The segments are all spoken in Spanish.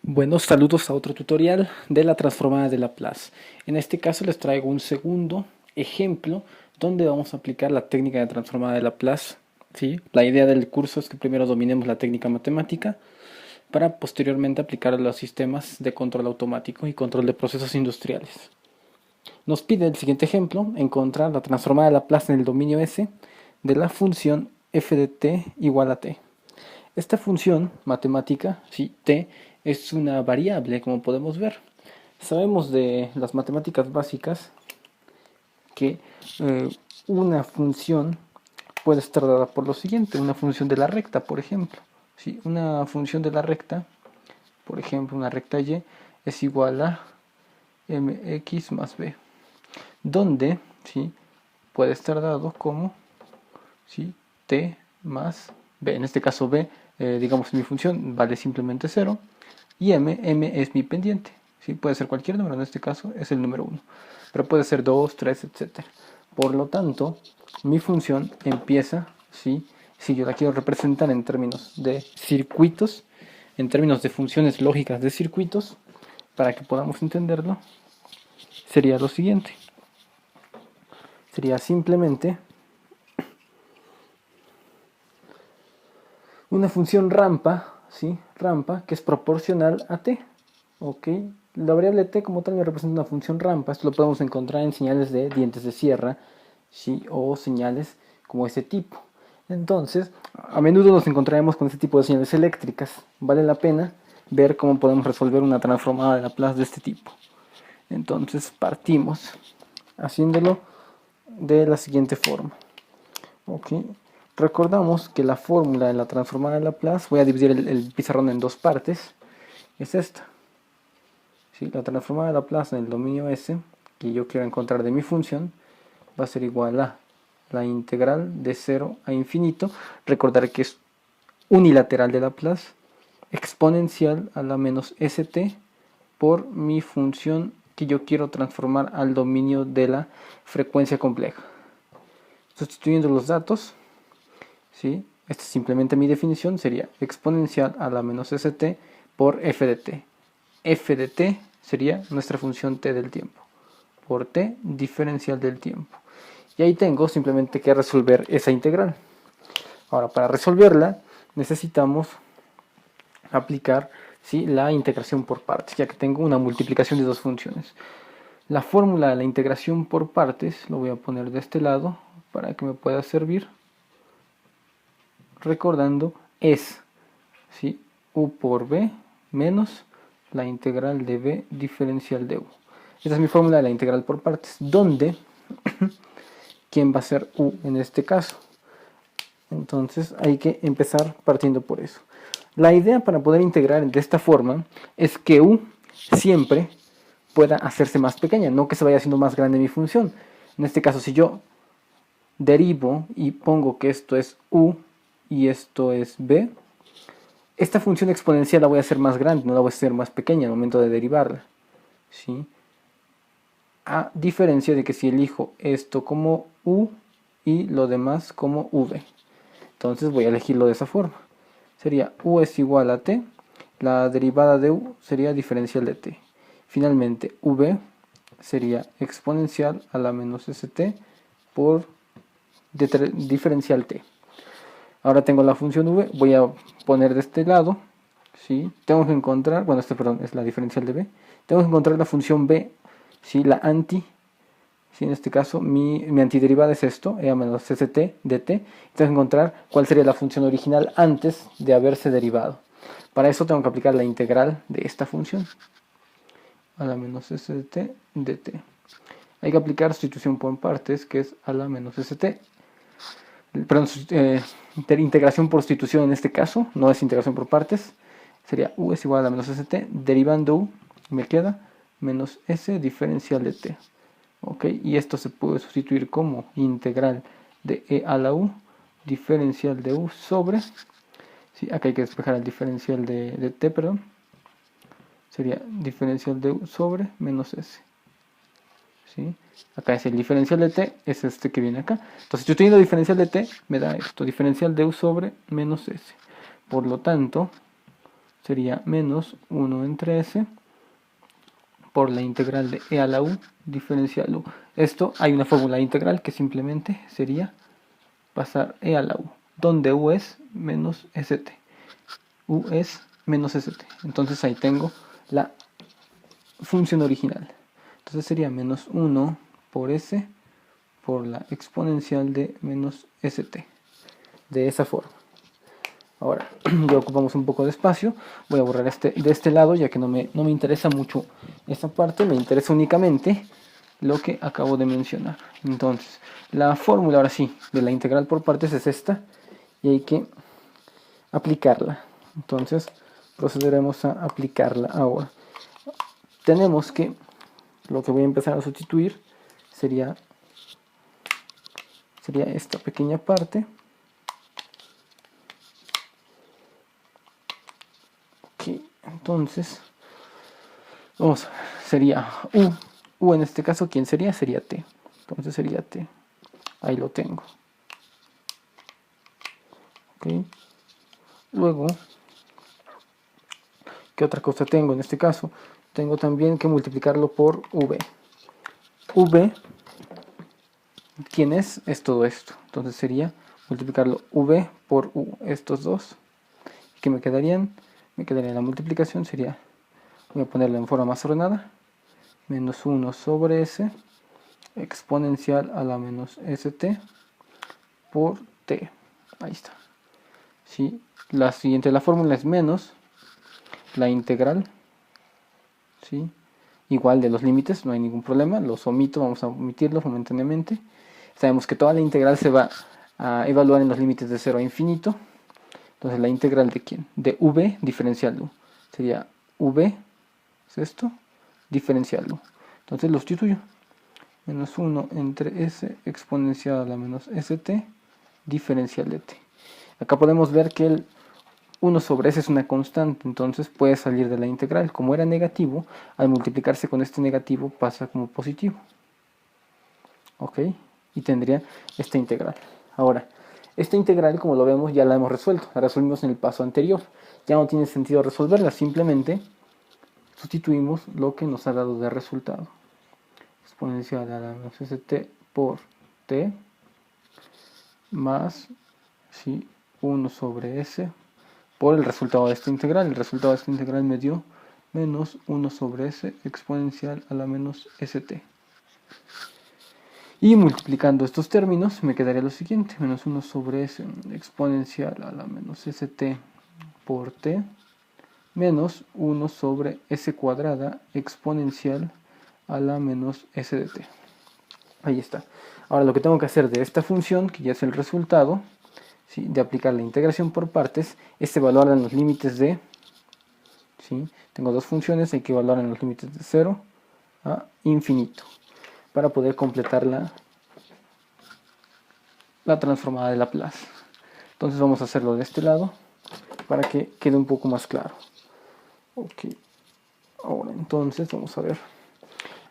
Bueno, saludos a otro tutorial de la transformada de Laplace. En este caso les traigo un segundo ejemplo donde vamos a aplicar la técnica de transformada de Laplace. ¿Sí? La idea del curso es que primero dominemos la técnica matemática para posteriormente aplicar a los sistemas de control automático y control de procesos industriales. Nos pide el siguiente ejemplo, encontrar la transformada de Laplace en el dominio S de la función f de t igual a t. Esta función matemática, si t es una variable, como podemos ver. Sabemos de las matemáticas básicas que una función puede estar dada por lo siguiente, una función de la recta, por ejemplo. ¿Sí? Una función de la recta, por ejemplo, una recta y es igual a mx más b, donde ¿sí? puede estar dado como ¿sí? t más b. En este caso b, digamos mi función vale simplemente 0 y m es mi pendiente. ¿Sí? Puede ser cualquier número, en este caso es el número 1, pero puede ser 2, 3, etc. Por lo tanto, mi función empieza, ¿sí? si yo la quiero representar en términos de circuitos, en términos de funciones lógicas de circuitos, para que podamos entenderlo, sería lo siguiente. Sería simplemente una función rampa, ¿sí? Rampa que es proporcional a t. ¿Ok? La variable t como tal me representa una función rampa. Esto lo podemos encontrar en señales de dientes de sierra, ¿sí? O señales como este tipo. Entonces, a menudo nos encontraremos con este tipo de señales eléctricas. Vale la pena ver cómo podemos resolver una transformada de Laplace de este tipo. Entonces, partimos haciéndolo de la siguiente forma. ¿Ok? Recordamos que la fórmula de la transformada de Laplace, voy a dividir el pizarrón en dos partes, es esta. ¿Sí? La transformada de Laplace en el dominio S, que yo quiero encontrar de mi función, va a ser igual a la integral de 0 a infinito. Recordar que es unilateral de Laplace, exponencial a la menos st por mi función que yo quiero transformar al dominio de la frecuencia compleja. Sustituyendo los datos, ¿sí? Esta es simplemente mi definición, sería exponencial a la menos st por f de t. F de t sería nuestra función t del tiempo, por t diferencial del tiempo. Y ahí tengo simplemente que resolver esa integral. Ahora, para resolverla necesitamos aplicar ¿sí? la integración por partes, ya que tengo una multiplicación de dos funciones. La fórmula de la integración por partes lo voy a poner de este lado para que me pueda servir. Recordando, es ¿sí? u por b menos la integral de b diferencial de u. Esta es mi fórmula de la integral por partes, donde ¿quién va a ser u en este caso? Entonces hay que empezar partiendo por eso. La idea para poder integrar de esta forma es que u siempre pueda hacerse más pequeña, no que se vaya haciendo más grande mi función. En este caso, si yo derivo y pongo que esto es u y esto es b, esta función exponencial la voy a hacer más grande, no la voy a hacer más pequeña al momento de derivarla. ¿Sí? A diferencia de que si elijo esto como u y lo demás como v. Entonces voy a elegirlo de esa forma. Sería u es igual a t, la derivada de u sería diferencial de t. Finalmente, v sería exponencial a la menos st por diferencial t. Ahora tengo la función v, voy a poner de este lado, ¿sí? Tengo que encontrar, bueno, perdón, es la diferencial de b. Tengo que encontrar la función b, ¿sí? La anti, ¿sí? En este caso, mi antiderivada es esto, e a menos st de t. Tengo que encontrar cuál sería la función original antes de haberse derivado. Para eso tengo que aplicar la integral de esta función, a la menos st de t. Hay que aplicar sustitución por partes, que es a la menos st. Perdón, integración por sustitución en este caso, no es integración por partes. Sería u es igual a la menos st, derivando u, me queda menos s diferencial de t. ¿Ok? Y esto se puede sustituir como integral de e a la u, diferencial de u sobre, ¿sí? Acá hay que despejar el diferencial de t, perdón. Sería diferencial de u sobre menos s. ¿Sí? Acá es el diferencial de t, es este que viene acá. Entonces, yo teniendo diferencial de t, me da esto, diferencial de u sobre menos s. Por lo tanto, sería menos 1 entre s por la integral de e a la u diferencial u. Esto hay una fórmula integral que simplemente sería pasar e a la u, donde u es menos st. U es menos st. Entonces ahí tengo la función original. Entonces sería menos 1 por s por la exponencial de menos st. De esa forma. Ahora, ya ocupamos un poco de espacio. Voy a borrar de este lado, ya que no me interesa mucho esta parte. Me interesa únicamente lo que acabo de mencionar. Entonces, la fórmula, ahora sí, de la integral por partes es esta. Y hay que aplicarla. Entonces, procederemos a aplicarla ahora. Tenemos que, lo que voy a empezar a sustituir sería esta pequeña parte. Entonces, vamos a ver, sería u en este caso, ¿quién sería? Sería t. Entonces sería t. Ahí lo tengo. Ok. Luego, ¿qué otra cosa tengo en este caso? Tengo también que multiplicarlo por v. V, ¿quién es? Es todo esto. Entonces sería multiplicarlo v por u, estos dos. ¿Qué me quedarían? Me quedaría la multiplicación, sería, voy a ponerlo en forma más ordenada, menos 1 sobre s exponencial a la menos st por t. Ahí está. ¿Sí? La siguiente de la fórmula es menos la integral, ¿sí? Igual de los límites, no hay ningún problema, los omito, vamos a omitirlos momentáneamente. Sabemos que toda la integral se va a evaluar en los límites de 0 a infinito. Entonces la integral de ¿quién? De v diferencial u. Sería v, ¿es esto? Diferencial u. Entonces lo sustituyo. Menos 1 entre s exponencial a la menos st diferencial de t. Acá podemos ver que el 1 sobre s es una constante, entonces puede salir de la integral. Como era negativo, al multiplicarse con este negativo pasa como positivo. ¿Ok? Y tendría esta integral. Ahora, esta integral, como lo vemos, ya la hemos resuelto. La resolvimos en el paso anterior. Ya no tiene sentido resolverla, simplemente sustituimos lo que nos ha dado de resultado. Exponencial a la menos st por t más 1 sobre s por el resultado de esta integral. El resultado de esta integral me dio menos 1 sobre s exponencial a la menos st. Y multiplicando estos términos me quedaría lo siguiente, menos 1 sobre s exponencial a la menos st por t, menos 1 sobre s cuadrada exponencial a la menos s de t. Ahí está. Ahora lo que tengo que hacer de esta función, que ya es el resultado, ¿sí?, de aplicar la integración por partes, es evaluar en los límites de, ¿sí?, tengo dos funciones, hay que evaluar en los límites de 0 a infinito, para poder completar la transformada de Laplace. Entonces vamos a hacerlo de este lado, para que quede un poco más claro. Ok, ahora entonces vamos a ver.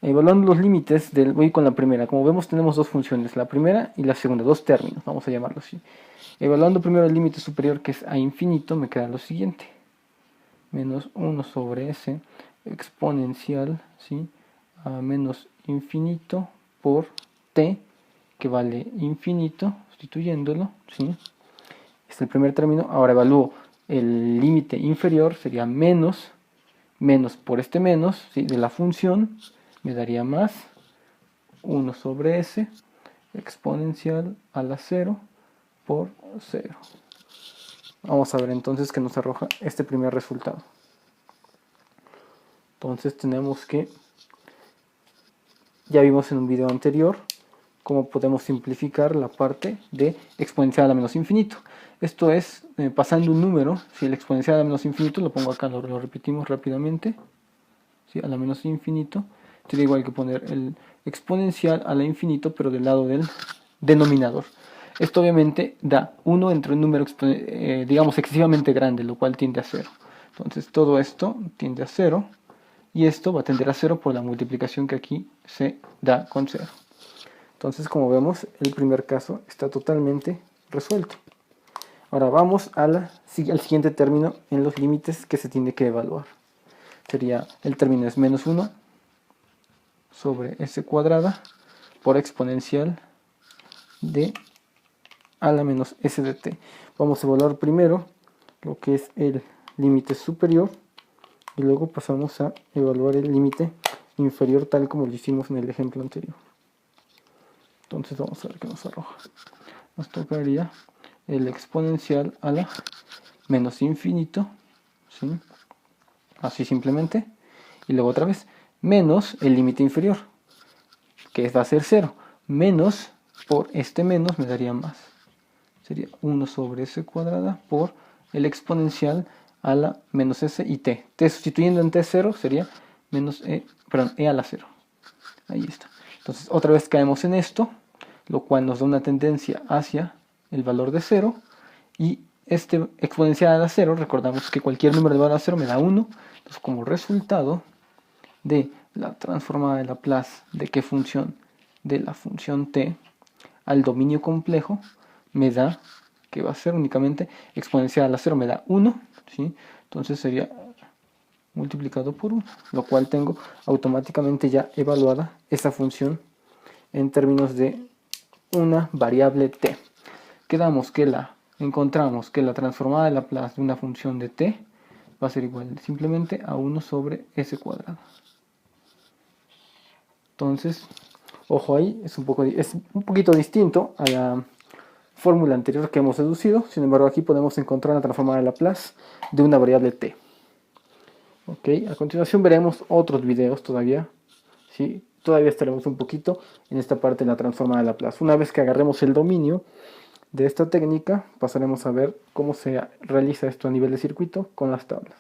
Evaluando los límites, voy con la primera. Como vemos tenemos dos funciones, la primera y la segunda, dos términos, vamos a llamarlo así. Evaluando primero el límite superior, que es a infinito, me queda lo siguiente. Menos 1 sobre s exponencial, ¿sí?, a menos infinito por t, que vale infinito, sustituyéndolo, ¿sí? Este es el primer término. Ahora evalúo el límite inferior, sería menos por este menos, ¿sí?, de la función, me daría más 1 sobre s exponencial a la 0 por 0. Vamos a ver entonces qué nos arroja este primer resultado. Entonces tenemos que, ya vimos en un video anterior cómo podemos simplificar la parte de exponencial a menos infinito. Esto es pasando un número, si el exponencial a menos infinito, lo pongo acá, lo repetimos rápidamente, ¿sí?, a la menos infinito, sería igual que poner el exponencial a la infinito, pero del lado del denominador. Esto obviamente da 1 entre un número, digamos, excesivamente grande, lo cual tiende a 0. Entonces todo esto tiende a 0, y esto va a tender a 0 por la multiplicación que aquí se da con 0. Entonces, como vemos, el primer caso está totalmente resuelto. Ahora vamos al siguiente término en los límites que se tiene que evaluar. Sería, el término es menos 1 sobre s cuadrada por exponencial de a la menos s de t. Vamos a evaluar primero lo que es el límite superior y luego pasamos a evaluar el límite inferior tal como lo hicimos en el ejemplo anterior. Entonces vamos a ver qué nos arroja. Nos tocaría el exponencial a la menos infinito, ¿sí? Así simplemente, y luego otra vez, menos el límite inferior, que va a ser 0, menos, por este menos me daría más. Sería 1 sobre s cuadrada por el exponencial a la menos s y t. T sustituyendo en t0 sería menos e a la 0. Ahí está. Entonces otra vez caemos en esto, lo cual nos da una tendencia hacia el valor de 0. Y este exponencial a la 0, recordamos que cualquier número de valor a 0 me da 1. Entonces como resultado de la transformada de Laplace de qué función, de la función t al dominio complejo, me da, que va a ser únicamente exponencial a la 0, me da 1, ¿sí? Entonces sería multiplicado por 1, lo cual tengo automáticamente ya evaluada esta función en términos de una variable t. Encontramos que la transformada de Laplace de una función de t va a ser igual simplemente a 1 sobre s cuadrado. Entonces, ojo ahí, es un poquito distinto a la fórmula anterior que hemos deducido. Sin embargo, aquí podemos encontrar la transformada de Laplace de una variable t. Ok, a continuación veremos otros videos todavía. ¿Sí? Todavía estaremos un poquito en esta parte de la transformada de Laplace. Una vez que agarremos el dominio de esta técnica, pasaremos a ver cómo se realiza esto a nivel de circuito con las tablas.